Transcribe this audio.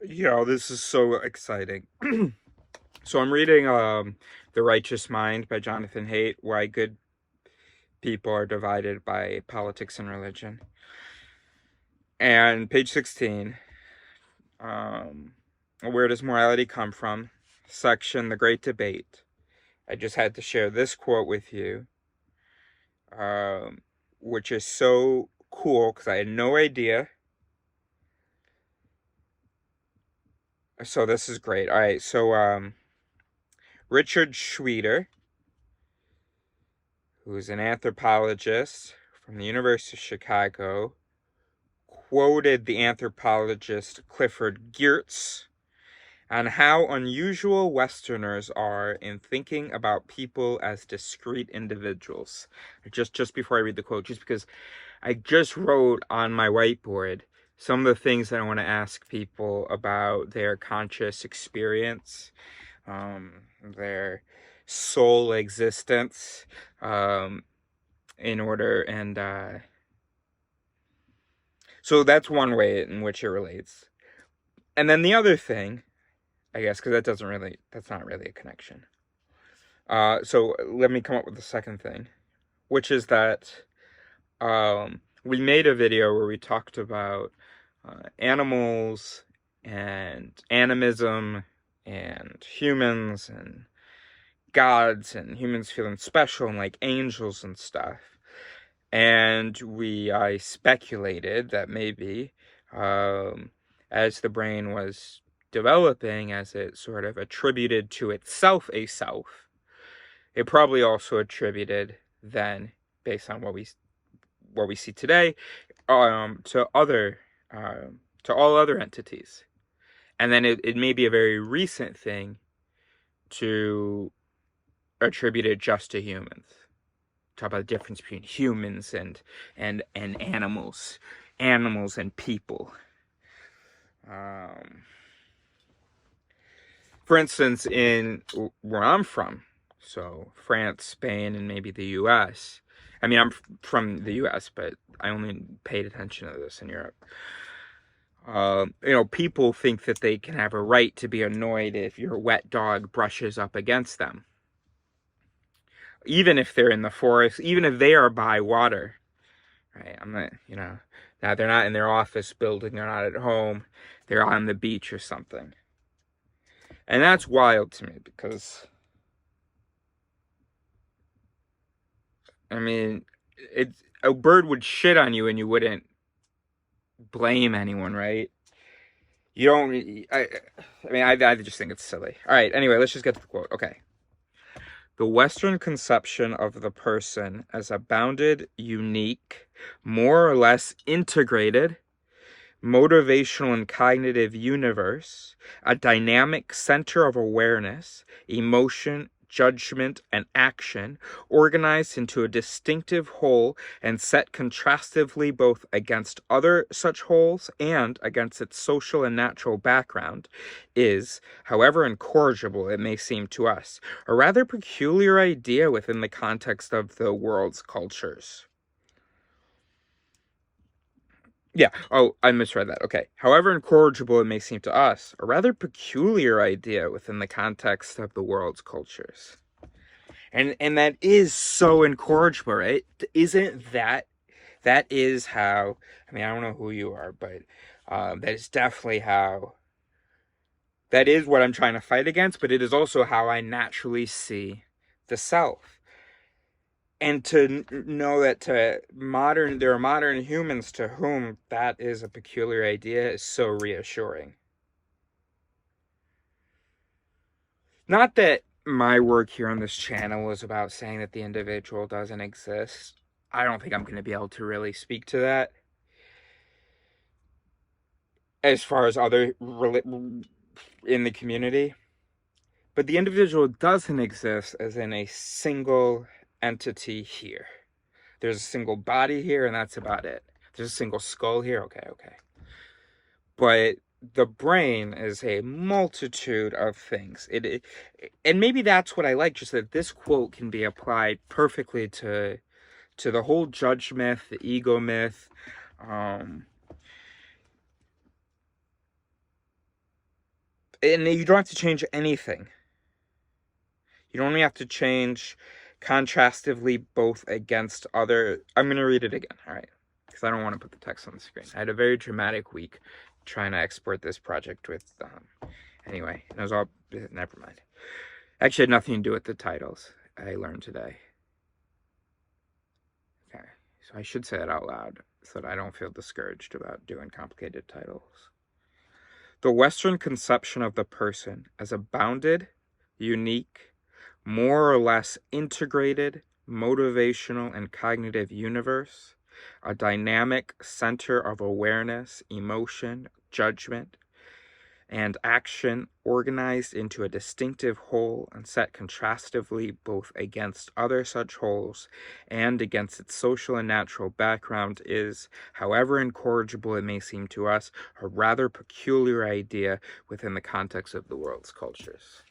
Yo, this is so exciting. So I'm reading The Righteous Mind by Jonathan Haidt, Why Good People Are Divided by Politics and Religion. And page 16, um, Where Does Morality Come From? Section, The Great Debate. I just had to share this quote with you, um, which is so cool because I had no idea. So this is great. All right, so Richard Schweder, who's an anthropologist from the University of Chicago, quoted the anthropologist Clifford Geertz on how unusual Westerners are in thinking about people as discrete individuals. Just before I read the quote, just because I just wrote on my whiteboard some of the things that I want to ask people about their conscious experience, their soul existence, in order and so that's one way in which it relates. And then the other thing, I guess, because that's not really a connection. So let me come up with the second thing, which is that we made a video where we talked about animals and animism and humans and gods and humans feeling special and like angels and stuff. And I speculated that maybe, as the brain was developing, as it sort of attributed to itself a self, it probably also attributed then, based on what we see today, to all other entities. And then it may be a very recent thing to attribute it just to humans. Talk about the difference between humans and animals and people. For instance, in where I'm from, so France, Spain, and maybe the US. I mean, I'm from the US, but I only paid attention to this in Europe. People think that they can have a right to be annoyed if your wet dog brushes up against them. Even if they're in the forest, even if they are by water, right? I'm not, now they're not in their office building, they're not at home, they're on the beach or something. And that's wild to me because, I mean, a bird would shit on you and you wouldn't blame anyone, right? You don't, I just think it's silly. All right, anyway, let's just get to the quote. Okay. The Western conception of the person as a bounded, unique, more or less integrated, motivational and cognitive universe, a dynamic center of awareness, emotion, judgment, and action, organized into a distinctive whole and set contrastively both against other such wholes and against its social and natural background, is, however incorrigible it may seem to us, a rather peculiar idea within the context of the world's cultures. Yeah. Oh, I misread that. Okay. However incorrigible it may seem to us, a rather peculiar idea within the context of the world's cultures. And that is so incorrigible, right? Isn't that is how, I mean, I don't know who you are, but that is definitely how, that is what I'm trying to fight against, but it is also how I naturally see the self. And to know that there are modern humans to whom that is a peculiar idea is so reassuring. Not that my work here on this channel is about saying that the individual doesn't exist. I don't think I'm going to be able to really speak to that. As far as other in the community. But the individual doesn't exist as in a single entity here. There's a single body here, and that's about it. There's a single skull here. Okay. But the brain is a multitude of things. And maybe that's what I like, just that this quote can be applied perfectly to the whole judge myth, the ego myth. And you don't have to change anything. You don't have to change contrastively both against other. I'm going to read it again, all right? Because I don't want to put the text on the screen. I had a very dramatic week trying to export this project with, anyway, it was all, never mind. Actually, had nothing to do with the titles I learned today. Okay, so I should say it out loud so that I don't feel discouraged about doing complicated titles. The Western conception of the person as a bounded, unique, more or less integrated, motivational, and cognitive universe, a dynamic center of awareness, emotion, judgment, and action organized into a distinctive whole and set contrastively both against other such wholes and against its social and natural background is, however incorrigible it may seem to us, a rather peculiar idea within the context of the world's cultures.